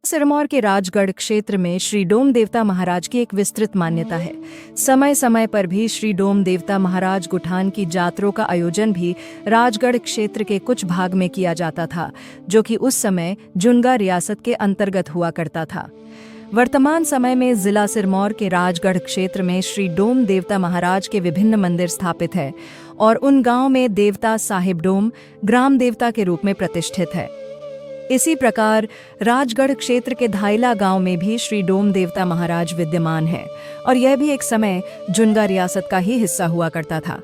सिरमौर के राजगढ़ क्षेत्र में श्री डोम देवता महाराज की एक विस्तृत मान्यता है। समय समय पर भी श्री डोम देवता महाराज गुठान की जात्रों का आयोजन भी राजगढ़ क्षेत्र के कुछ भाग में किया जाता था, जो कि उस समय जुनगा रियासत के अंतर्गत हुआ करता था। वर्तमान समय में जिला सिरमौर के राजगढ़ क्षेत्र में श्री डोम देवता महाराज के विभिन्न मंदिर स्थापित है और उन गांव में देवता साहिब डोम ग्राम देवता के रूप में प्रतिष्ठित है। इसी प्रकार राजगढ़ क्षेत्र के धाइला गांव में भी श्री डोम देवता महाराज विद्यमान है और यह भी एक समय जुनगा रियासत का ही हिस्सा हुआ करता था।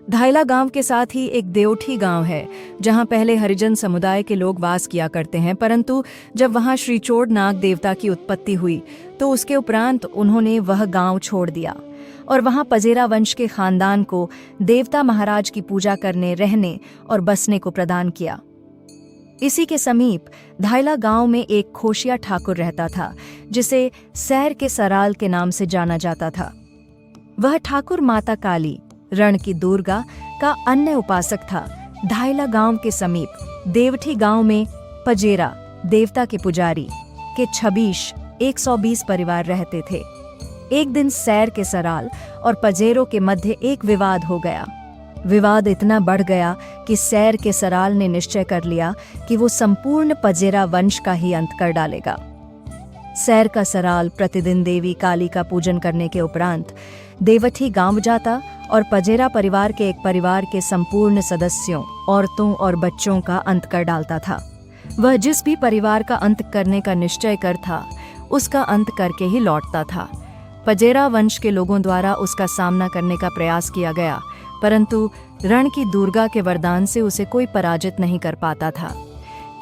धाइला गांव के साथ ही एक देवठी गांव है, जहां पहले हरिजन समुदाय के लोग वास किया करते हैं, परंतु जब वहां श्री चोड़ नाग देवता की उत्पत्ति हुई तो उसके उपरांत उन्होंने वह गांव छोड़ दिया और वहां पजेरा वंश के खानदान को देवता महाराज की पूजा करने, रहने और बसने को प्रदान किया। इसी के समीप धाइला गांव में एक खोशिया ठाकुर रहता था, जिसे सैर के सराल के नाम से जाना जाता था। वह ठाकुर माता काली, रण की दुर्गा का अन्य उपासक था। धाइला गांव के समीप देवठी गांव में पजेरा देवता के पुजारी के 120 परिवार रहते थे। एक दिन सैर के सराल और पजेरों के मध्य एक विवाद हो गया। विवाद इतना बढ़ गया कि सैर के सराल ने निश्चय कर लिया कि वो संपूर्ण पजेरा वंश का ही अंत कर डालेगा। सैर का सराल प्रतिदिन देवी काली का पूजन करने के उपरांत देवठी गांव जाता और पजेरा परिवार के एक परिवार के संपूर्ण सदस्यों, औरतों और बच्चों का अंत कर डालता था। वह जिस भी परिवार का अंत करने का निश्चय कर था, उसका अंत करके ही लौटता था। पजेरा वंश के लोगों द्वारा उसका सामना करने का प्रयास किया गया, परंतु रण की दुर्गा के वरदान से उसे कोई पराजित नहीं कर पाता था।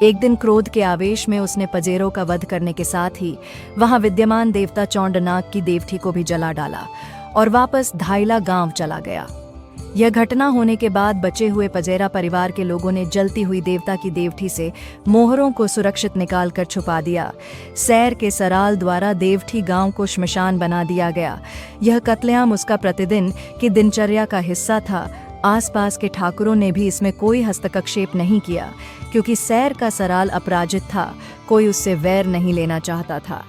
एक दिन क्रोध के आवेश में उसने पजेरों का वध करने के साथ ही वहां विद्यमान देवता चौंडनाग की देवठी को भी जला डाला और वापस धाइला गांव चला गया। यह घटना होने के बाद बचे हुए पजेरा परिवार के लोगों ने जलती हुई देवता की देवठी से मोहरों को सुरक्षित निकालकर छुपा दिया। सैर के सराल द्वारा देवठी गांव को श्मशान बना दिया गया। यह कत्लेआम उसका प्रतिदिन की दिनचर्या का हिस्सा था। आसपास के ठाकुरों ने भी इसमें कोई हस्तक्षेप नहीं किया, क्योंकि सैर का सराल अपराजित था। कोई उससे वैर नहीं लेना चाहता था।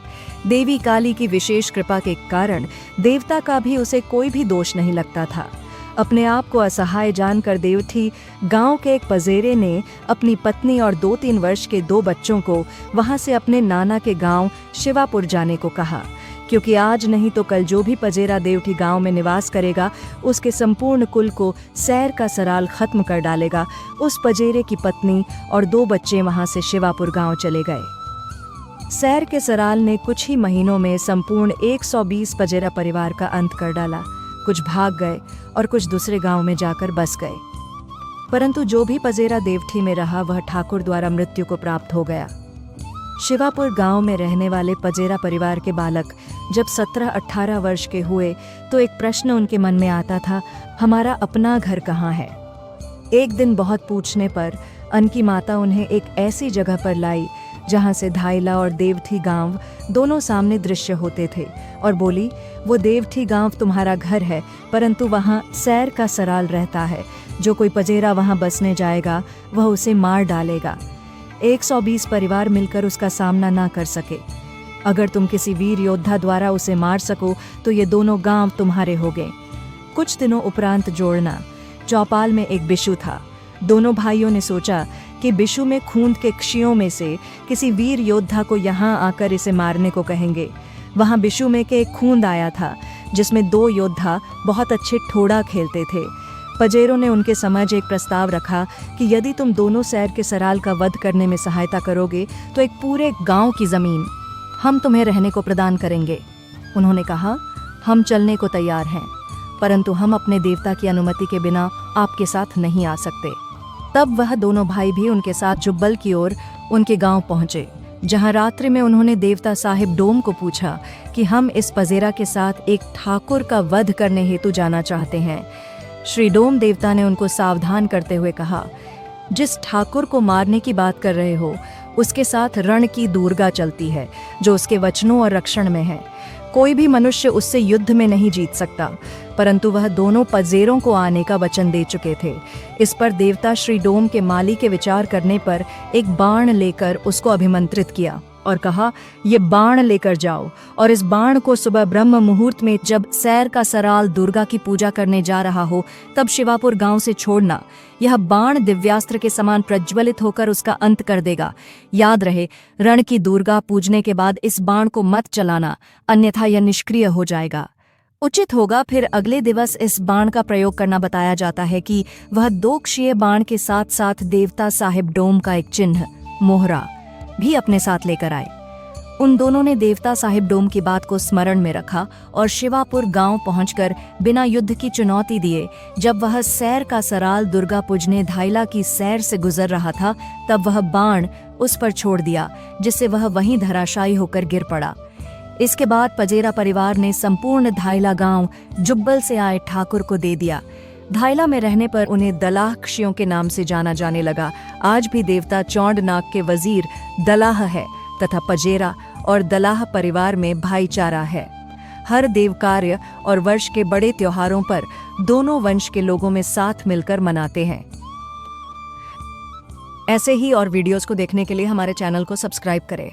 देवी काली की विशेष कृपा के कारण देवता का भी उसे कोई भी दोष नहीं लगता था। अपने आप को असहाय जानकर देवठी गांव के एक पजेरे ने अपनी पत्नी और 2-3 वर्ष के 2 बच्चों को वहां से अपने नाना के गांव शिवापुर जाने को कहा, क्योंकि आज नहीं तो कल जो भी पजेरा देवठी गांव में निवास करेगा, उसके संपूर्ण कुल को सैर का सराल खत्म कर डालेगा। उस पजेरे की पत्नी और 2 बच्चे वहां से शिवापुर गांव चले गए। सैर के सराल ने कुछ ही महीनों में संपूर्ण 120 पजेरा परिवार का अंत कर डाला। कुछ भाग गए और कुछ दूसरे गांव में जाकर बस गए, परंतु जो भी पजेरा देवठी में रहा वह ठाकुर द्वारा मृत्यु को प्राप्त हो गया। शिवापुर गांव में रहने वाले पजेरा परिवार के बालक जब 17-18 वर्ष के हुए तो एक प्रश्न उनके मन में आता था, हमारा अपना घर कहाँ है। एक दिन बहुत पूछने पर उनकी माता उन्हें एक ऐसी जगह पर लाई जहां से धाइला और देवठी गांव दोनों सामने दृश्य होते थे और बोली, वो देवठी गांव तुम्हारा घर है, परंतु वहां सैर का सराल रहता है। जो कोई पजेरा वहां बसने जाएगा वह उसे मार डालेगा। 120 परिवार मिलकर उसका सामना ना कर सके। अगर तुम किसी वीर योद्धा द्वारा उसे मार सको तो ये दोनों गांव तुम्हारे हो गए। कुछ दिनों उपरांत जोड़ना चौपाल में एक बिशु था। दोनों भाइयों ने सोचा कि बिशु में खून के क्षियों में से किसी वीर योद्धा को यहाँ आकर इसे मारने को कहेंगे। वहां बिशु में के एक खूंद आया था, जिसमें 2 योद्धा बहुत अच्छे ठोड़ा खेलते थे। पजेरों ने उनके समझ एक प्रस्ताव रखा कि यदि तुम दोनों सैर के सराल का वध करने में सहायता करोगे तो एक पूरे गांव की जमीन हम तुम्हें रहने को प्रदान करेंगे। उन्होंने कहा, हम चलने को तैयार हैं, परंतु हम अपने देवता की अनुमति के बिना आपके साथ नहीं आ सकते। तब वह दोनों भाई भी उनके साथ जुब्बल की ओर उनके गांव पहुंचे, जहां रात्रि में उन्होंने देवता साहिब डोम को पूछा कि हम इस पजेरा के साथ एक ठाकुर का वध करने हेतु जाना चाहते हैं। श्री डोम देवता ने उनको सावधान करते हुए कहा, जिस ठाकुर को मारने की बात कर रहे हो उसके साथ रण की दुर्गा चलती है, जो उसके वचनों और रक्षण में है। कोई भी मनुष्य उससे युद्ध में नहीं जीत सकता, परंतु वह दोनों पजेरों को आने का वचन दे चुके थे। इस पर देवता श्री डोम के माली के विचार करने पर एक बाण लेकर उसको अभिमंत्रित किया। और कहा, ये बाण लेकर जाओ और इस बाण को सुबह ब्रह्म मुहूर्त में जब सैर का सराल दुर्गा की पूजा करने जा रहा हो तब शिवापुर गांव से छोड़ना। यह बाण दिव्यास्त्र के समान प्रज्वलित होकर उसका अंत कर देगा। याद रहे, रण की दुर्गा पूजने के बाद इस बाण को मत चलाना, अन्यथा यह निष्क्रिय हो जाएगा। उचित होगा फिर अगले दिवस इस बाण का प्रयोग करना। बताया जाता है कि वह 2 अक्षीय बाण के साथ साथ देवता साहिब डोम का एक चिन्ह मोहरा भी अपने साथ लेकर आए। उन दोनों ने देवता साहिब डोम की बात को स्मरण में रखा और शिवापुर गांव पहुंचकर बिना युद्ध की चुनौती दिए जब वह सैर का सराल दुर्गा पूजने धाइला की सैर से गुजर रहा था तब वह बाण उस पर छोड़ दिया, जिससे वह वहीं धराशायी होकर गिर पड़ा। इसके बाद पजेरा परिवार ने संपूर्ण धाइला गांव जुब्बल से आए ठाकुर को दे दिया। धाइला में रहने पर उन्हें दलाहक्षियों के नाम से जाना जाने लगा। आज भी देवता चौंडनाग के वजीर दलाह है तथा पजेरा और दलाह परिवार में भाईचारा है। हर देव कार्य और वर्ष के बड़े त्योहारों पर दोनों वंश के लोगों में साथ मिलकर मनाते हैं। ऐसे ही और वीडियोस को देखने के लिए हमारे चैनल को सब्सक्राइब करें।